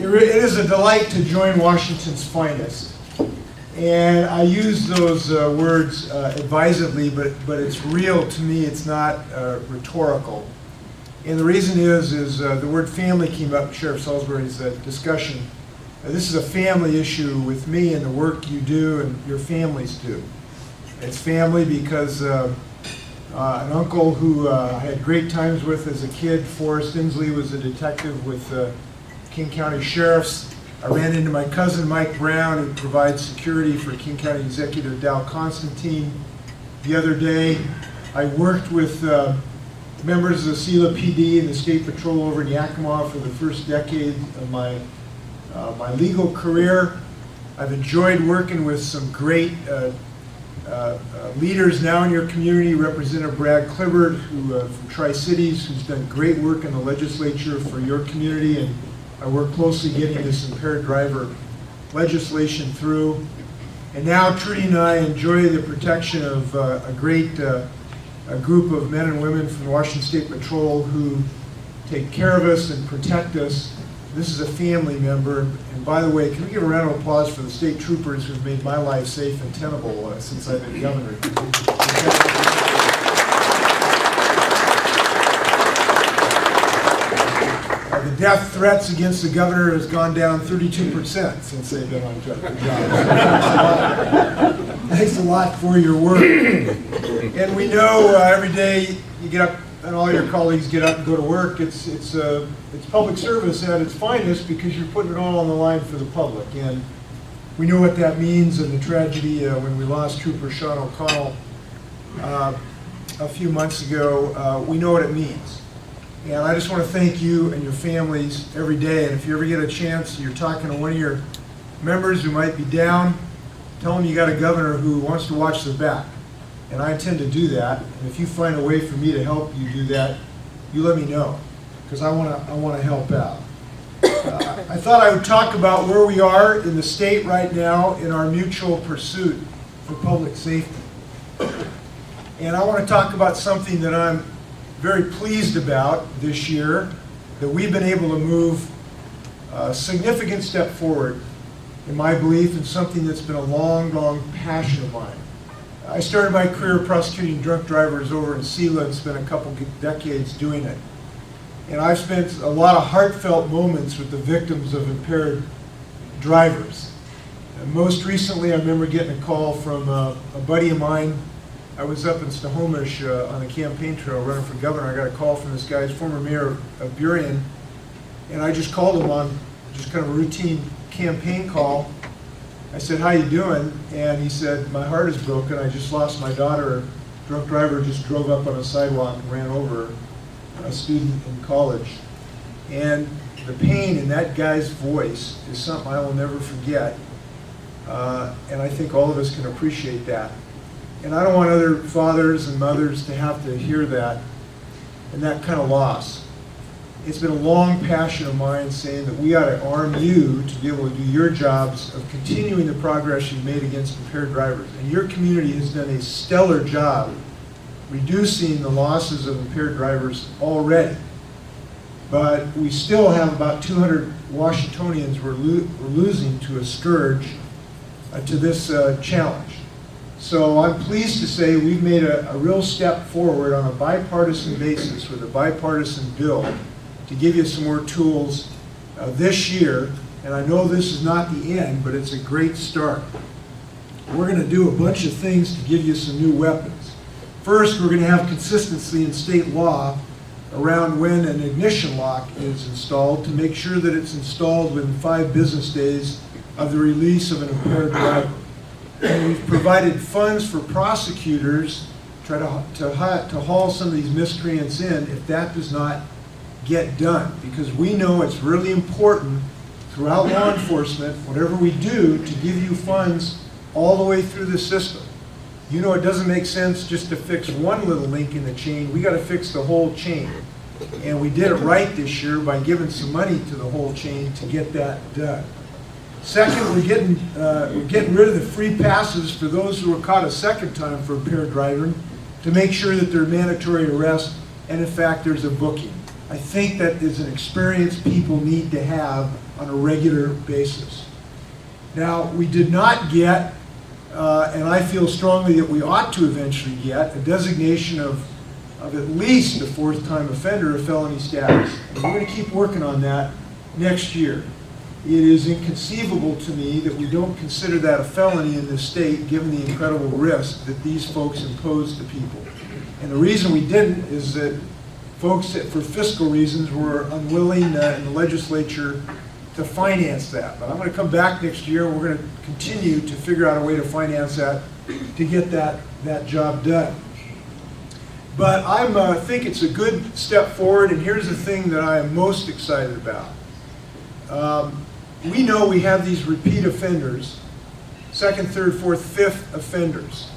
It is a delight to join Washington's finest. And I use those words advisedly, but it's real to me. It's not rhetorical. And the reason is the word family came up in Sheriff Salisbury's discussion. This is a family issue with me and the work you do and your families do. It's family because an uncle who I had great times with as a kid, Forrest Inslee, was a detective with King County Sheriffs. I ran into my cousin Mike Brown, who provides security for King County Executive Dow Constantine the other day. I worked with members of the SELA PD and the State Patrol over in Yakima for the first decade of my legal career. I've enjoyed working with some great leaders now in your community. Representative Brad Clibbert, who from Tri-Cities, who's done great work in the legislature for your community, and I work closely getting this impaired driver legislation through. And now Trudy and I enjoy the protection of a great group of men and women from the Washington State Patrol who take care of us and protect us. This is a family member. And by the way, can we give a round of applause for the state troopers who've made my life safe and tenable since I've been governor. The death threats against the governor has gone down 32% since they've been on job. Thanks a lot for your work. And we know every day you get up and all your colleagues get up and go to work. It's public service at its finest because you're putting it all on the line for the public. And we know what that means in the tragedy when we lost Trooper Sean O'Connell a few months ago. We know what it means. And I just want to thank you and your families every day. And if you ever get a chance, you're talking to one of your members who might be down, tell them you got a governor who wants to watch their back. And I intend to do that. And if you find a way for me to help you do that, you let me know, because I want to help out. I thought I would talk about where we are in the state right now in our mutual pursuit for public safety. And I want to talk about something that I'm very pleased about this year, that we've been able to move a significant step forward in my belief in something that's been a long, long passion of mine. I started my career prosecuting drunk drivers over in SELA and spent a couple decades doing it. And I've spent a lot of heartfelt moments with the victims of impaired drivers. And most recently, I remember getting a call from a buddy of mine. I was up in Snohomish on the campaign trail running for governor. I got a call from this guy's former mayor of Burien, and I just called him on just kind of a routine campaign call. I said, "How you doing?" And he said, "My heart is broken. I just lost my daughter. A drunk driver just drove up on a sidewalk and ran over a student in college." And the pain in that guy's voice is something I will never forget. And I think all of us can appreciate that. And I don't want other fathers and mothers to have to hear that and that kind of loss. It's been a long passion of mine saying that we ought to arm you to be able to do your jobs of continuing the progress you've made against impaired drivers. And your community has done a stellar job reducing the losses of impaired drivers already. But we still have about 200 Washingtonians we're losing to a scourge, to this challenge. So I'm pleased to say we've made a real step forward on a bipartisan basis with a bipartisan bill to give you some more tools this year. And I know this is not the end, but it's a great start. We're going to do a bunch of things to give you some new weapons. First, we're going to have consistency in state law around when an ignition lock is installed to make sure that it's installed within 5 business days of the release of an impaired driver. And we've provided funds for prosecutors to haul some of these miscreants in if that does not get done. Because we know it's really important throughout law enforcement, whatever we do, to give you funds all the way through the system. You know, it doesn't make sense just to fix one little link in the chain. We got to fix the whole chain. And we did it right this year by giving some money to the whole chain to get that done. Second, we're getting rid of the free passes for those who were caught a second time for impaired driving to make sure that they're mandatory arrest and in fact there's a booking. I think that is an experience people need to have on a regular basis. Now, we did not get, and I feel strongly that we ought to eventually get, a designation of at least a fourth-time offender of felony status. And we're going to keep working on that next year. It is inconceivable to me that we don't consider that a felony in this state, given the incredible risk that these folks impose to people. And the reason we didn't is that folks, for fiscal reasons, were unwilling in the legislature to finance that. But I'm going to come back next year, and we're going to continue to figure out a way to finance that to get that job done. But I think it's a good step forward, and here's the thing that I am most excited about. We know we have these repeat offenders, second, third, fourth, fifth offenders.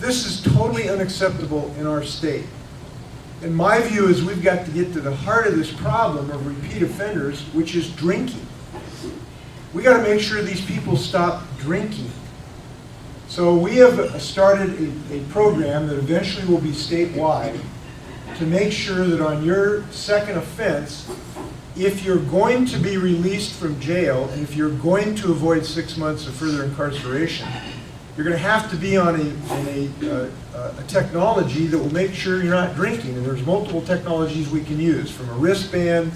This is totally unacceptable in our state. And my view is we've got to get to the heart of this problem of repeat offenders, which is drinking. We got to make sure these people stop drinking. So we have started a program that eventually will be statewide to make sure that on your second offense, if you're going to be released from jail and if you're going to avoid 6 months of further incarceration, you're going to have to be on a technology that will make sure you're not drinking. And there's multiple technologies we can use, from a wristband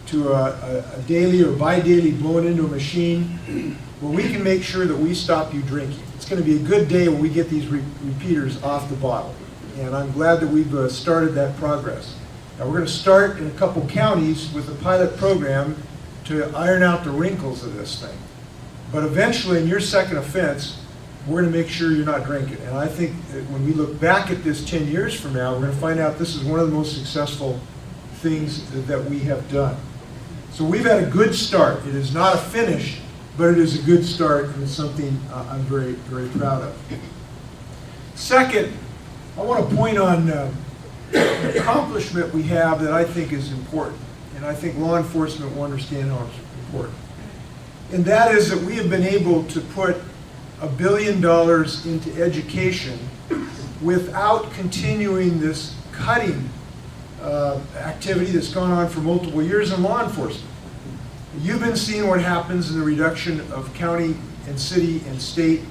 to a daily or bi-daily blown into a machine, where we can make sure that we stop you drinking. It's going to be a good day when we get these repeaters off the bottle. And I'm glad that we've started that progress. Now, we're going to start in a couple counties with a pilot program to iron out the wrinkles of this thing. But eventually, in your second offense, we're going to make sure you're not drinking. And I think that when we look back at this 10 years from now, we're going to find out this is one of the most successful things that we have done. So we've had a good start. It is not a finish, but it is a good start, and it's something I'm very, very proud of. Second, I want to point on an accomplishment we have that I think is important, and I think law enforcement will understand how it's important. And that is that we have been able to put $1 billion into education without continuing this cutting activity that's gone on for multiple years in law enforcement. You've been seeing what happens in the reduction of county and city and state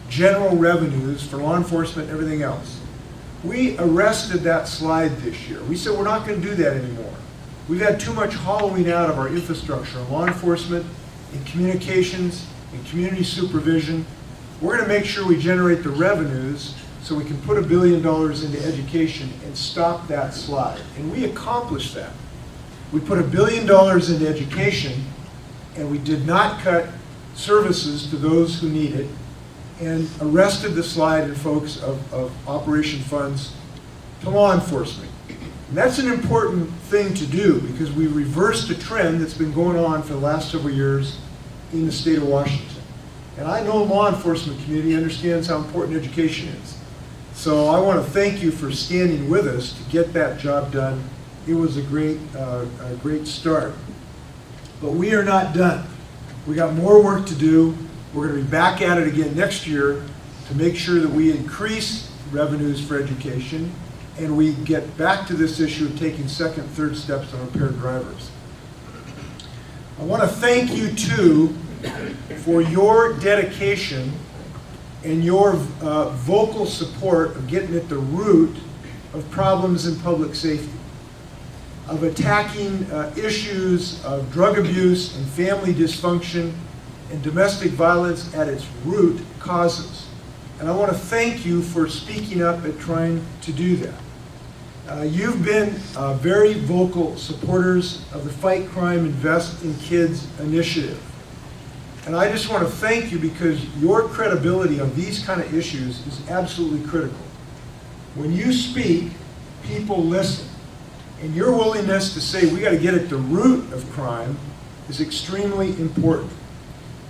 general revenues for law enforcement and everything else. We arrested that slide this year. We said we're not going to do that anymore. We've had too much hollowing out of our infrastructure in law enforcement, in communications, in community supervision. We're going to make sure we generate the revenues so we can put $1 billion into education and stop that slide. And we accomplished that. We put $1 billion into education, and we did not cut services to those who need it, and arrested the slide in folks of operation funds to law enforcement. And that's an important thing to do, because we reversed a trend that's been going on for the last several years in the state of Washington. And I know the law enforcement community understands how important education is. So I want to thank you for standing with us to get that job done. It was a great start. But we are not done. We got more work to do. We're going to be back at it again next year to make sure that we increase revenues for education and we get back to this issue of taking second, third steps on impaired drivers. I want to thank you too for your dedication and your vocal support of getting at the root of problems in public safety, of attacking issues of drug abuse and family dysfunction and domestic violence at its root causes. And I want to thank you for speaking up and trying to do that. You've been very vocal supporters of the Fight Crime, Invest in Kids initiative. And I just want to thank you, because your credibility on these kind of issues is absolutely critical. When you speak, people listen. And your willingness to say we got to get at the root of crime is extremely important.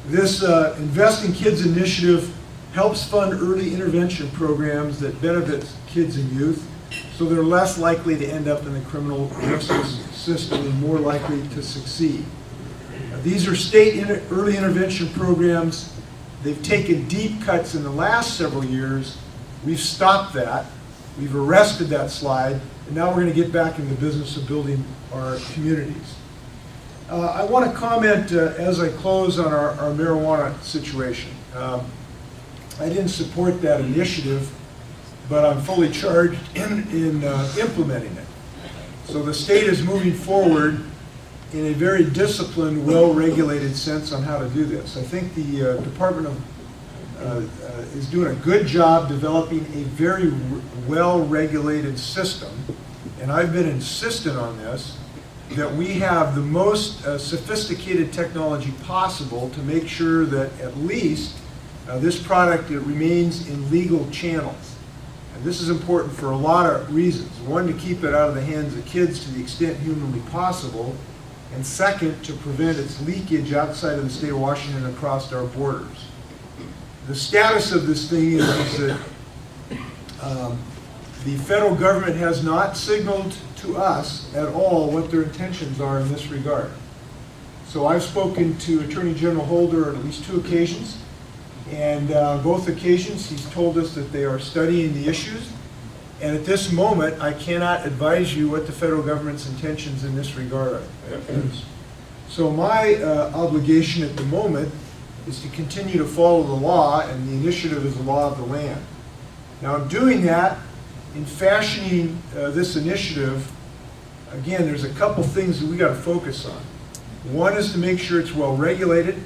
This Invest in Kids initiative helps fund early intervention programs that benefit kids and youth, so they're less likely to end up in the criminal justice system and more likely to succeed. These are state early intervention programs. They've taken deep cuts in the last several years. We've stopped that. We've arrested that slide, and now we're going to get back in the business of building our communities. I want to comment as I close on our marijuana situation. I didn't support that initiative, but I'm fully charged in implementing it. So the state is moving forward in a very disciplined, well-regulated sense on how to do this. I think the Department is doing a good job developing a very well-regulated system, and I've been insistent on this, that we have the most sophisticated technology possible to make sure that at least this product remains in legal channels. And this is important for a lot of reasons. One, to keep it out of the hands of kids to the extent humanly possible, and second, to prevent its leakage outside of the state of Washington across our borders. The status of this thing is that the federal government has not signaled to us at all what their intentions are in this regard. So I've spoken to Attorney General Holder on at least 2 occasions, and both occasions he's told us that they are studying the issues, and at this moment I cannot advise you what the federal government's intentions in this regard are. So my obligation at the moment is to continue to follow the law, and the initiative is the law of the land. Now, in doing that, in fashioning this initiative, again, there's a couple things that we got to focus on. One is to make sure it's well regulated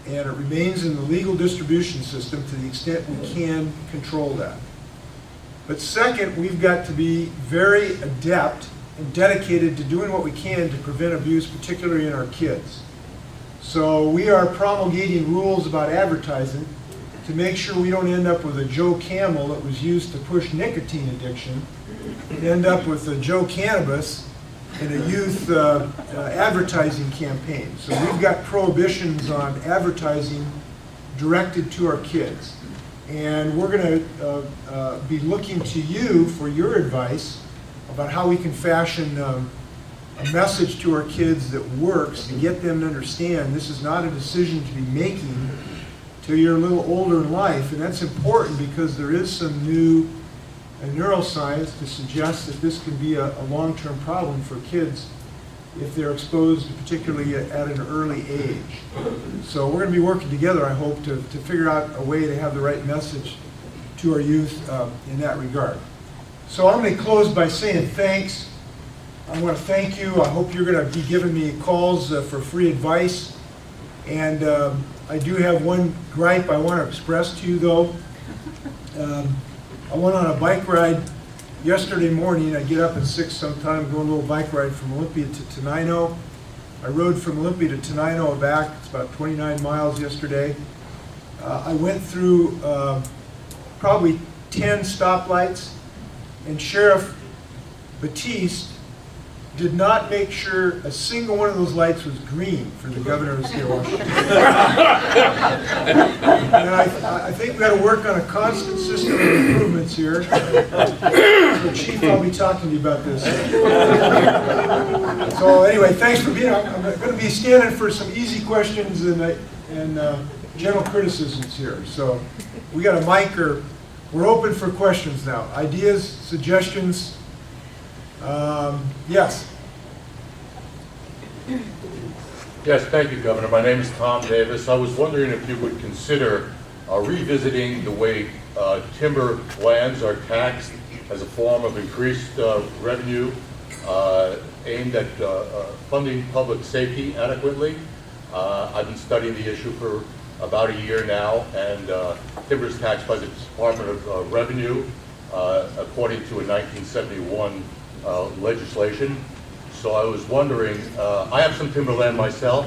and it remains in the legal distribution system to the extent we can control that. But second, we've got to be very adept and dedicated to doing what we can to prevent abuse, particularly in our kids. So we are promulgating rules about advertising to make sure we don't end up with a Joe Camel that was used to push nicotine addiction, and end up with a Joe Cannabis in a youth advertising campaign. So we've got prohibitions on advertising directed to our kids. And we're going to be looking to you for your advice about how we can fashion a message to our kids that works to get them to understand this is not a decision to be making till you're a little older in life. And that's important because there is some new neuroscience to suggest that this can be a long-term problem for kids if they're exposed, particularly at an early age. So we're going to be working together, I hope, to figure out a way to have the right message to our youth in that regard. So I'm going to close by saying thanks. I want to thank you. I hope you're going to be giving me calls for free advice. And I do have one gripe I want to express to you, though. I went on a bike ride yesterday morning. I get up at 6 sometime, go on a little bike ride from Olympia to Tenino. I rode from Olympia to Tenino back. It's about 29 miles yesterday. I went through probably 10 stoplights, and Sheriff Batiste did not make sure a single one of those lights was green for the governor of the state of Washington. And I think we've got to work on a constant system of improvements here. So Chief, I'll be talking to you about this. So anyway, thanks for being here. I'm going to be standing for some easy questions and general criticisms here. So we got a mic, or we're open for questions now. Ideas, suggestions. Yes. Yes, thank you, Governor. My name is Tom Davis. I was wondering if you would consider revisiting the way timber lands are taxed as a form of increased revenue aimed at funding public safety adequately. I've been studying the issue for about a year now, and timber is taxed by the Department of Revenue according to a 1971 legislation. So I was wondering, I have some timberland myself.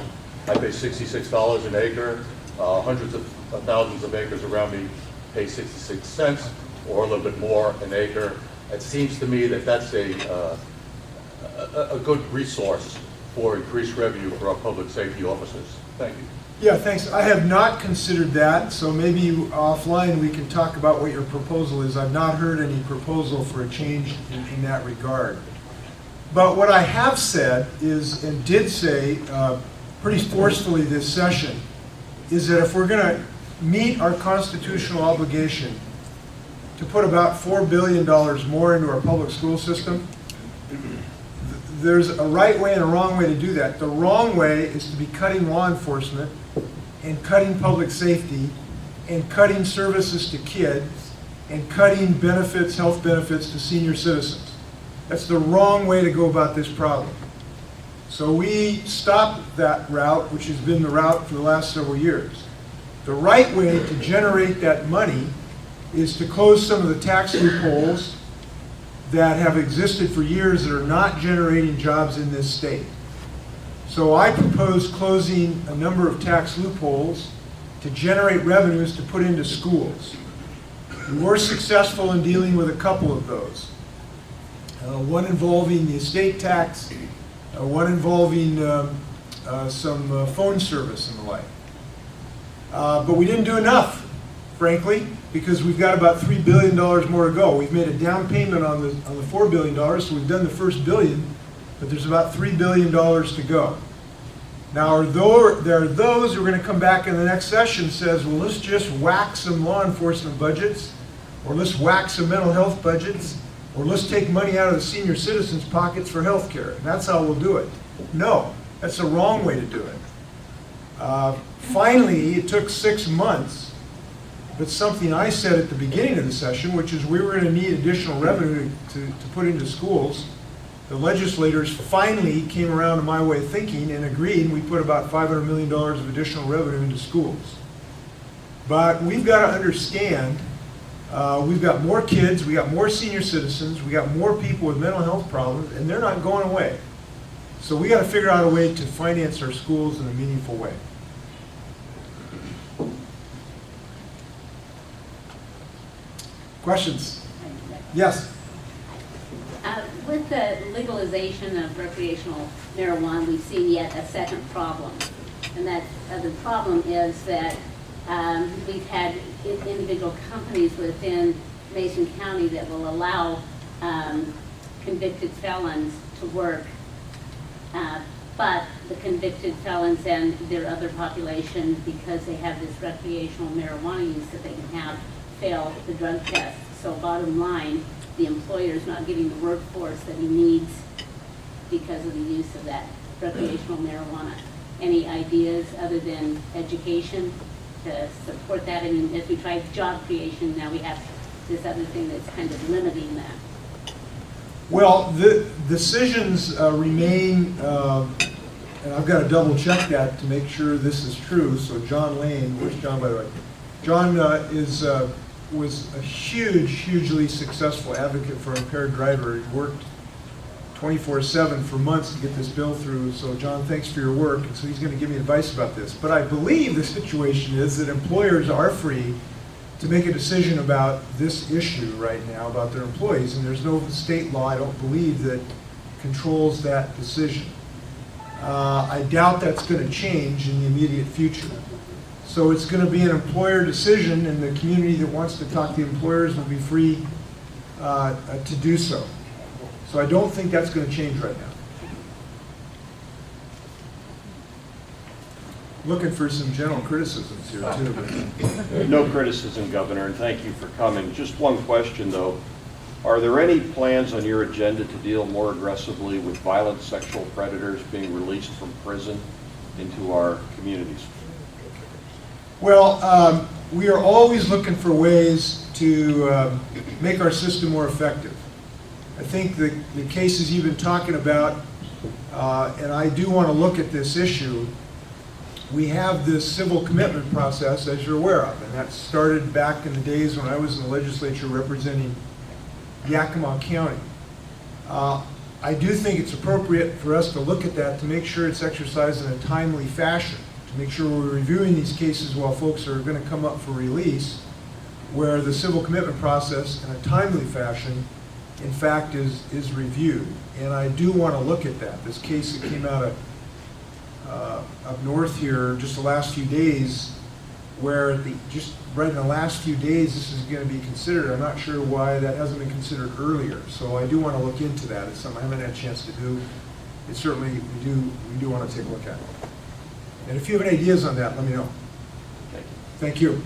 I pay $66 an acre. Hundreds of thousands of acres around me pay 66 cents or a little bit more an acre. It seems to me that that's a good resource for increased revenue for our public safety officers. Thank you. Yeah, thanks. I have not considered that, so maybe offline we can talk about what your proposal is. I've not heard any proposal for a change in that regard. But what I have said is, and did say pretty forcefully this session, is that if we're going to meet our constitutional obligation to put about $4 billion more into our public school system, there's a right way and a wrong way to do that. The wrong way is to be cutting law enforcement and cutting public safety and cutting services to kids and cutting benefits, health benefits to senior citizens. That's the wrong way to go about this problem. So we stopped that route, which has been the route for the last several years. The right way to generate that money is to close some of the tax loopholes that have existed for years that are not generating jobs in this state. So I propose closing a number of tax loopholes to generate revenues to put into schools. We were successful in dealing with a couple of those. One involving the estate tax, one involving some phone service and the like. But we didn't do enough, frankly, because we've got about $3 billion more to go. We've made a down payment on the $4 billion, so we've done the first billion, but there's about $3 billion to go. Now, there are those who are going to come back in the next session and says, well, let's just whack some law enforcement budgets, or let's whack some mental health budgets, or let's take money out of the senior citizens' pockets for health care. And that's how we'll do it. No, that's the wrong way to do it. Finally, it took 6 months, but something I said at the beginning of the session, which is we were going to need additional revenue to put into schools. The legislators finally came around to my way of thinking and agreed, and we put about $500 million of additional revenue into schools. But we've got to understand, we've got more kids, we got more senior citizens, we got more people with mental health problems, and they're not going away. So we got to figure out a way to finance our schools in a meaningful way. Questions? Yes? With the legalization of recreational marijuana, we've seen yet a second problem. And that the problem is that we've had individual companies within Mason County that will allow convicted felons to work, but the convicted felons and their other population, because they have this recreational marijuana use that they can have, fail the drug test. So bottom line, the employer is not getting the workforce that he needs because of the use of that recreational marijuana. Any ideas other than education to support that? I mean, as we try job creation, now we have this other thing that's kind of limiting that. Well, the decisions remain, and I've got to double check that to make sure this is true. So John Lane, where's John, by the way? John was a hugely successful advocate for impaired driver. He worked 24/7 for months to get this bill through. So John, thanks for your work. And so he's going to give me advice about this. But I believe the situation is that employers are free to make a decision about this issue right now about their employees. And there's no state law, I don't believe, that controls that decision. I doubt that's going to change in the immediate future. So it's going to be an employer decision, and the community that wants to talk to employers will be free to do so. So I don't think that's going to change right now. Looking for some general criticisms here too. But. No criticism, Governor, and thank you for coming. Just one question though. Are there any plans on your agenda to deal more aggressively with violent sexual predators being released from prison into our communities? Well, we are always looking for ways to make our system more effective. I think the cases you've been talking about, and I do want to look at this issue, we have this civil commitment process, as you're aware of, and that started back in the days when I was in the legislature representing Yakima County. I do think it's appropriate for us to look at that to make sure it's exercised in a timely fashion, to make sure we're reviewing these cases while folks are going to come up for release, where the civil commitment process in a timely fashion, in fact, is reviewed. And I do want to look at that. This case that came out of up north here just the last few days, where just right in the last few days this is going to be considered. I'm not sure why that hasn't been considered earlier. So I do want to look into that. It's something I haven't had a chance to do. It certainly, we do want to take a look at it. And if you have any ideas on that, let me know. Thank you. Thank you.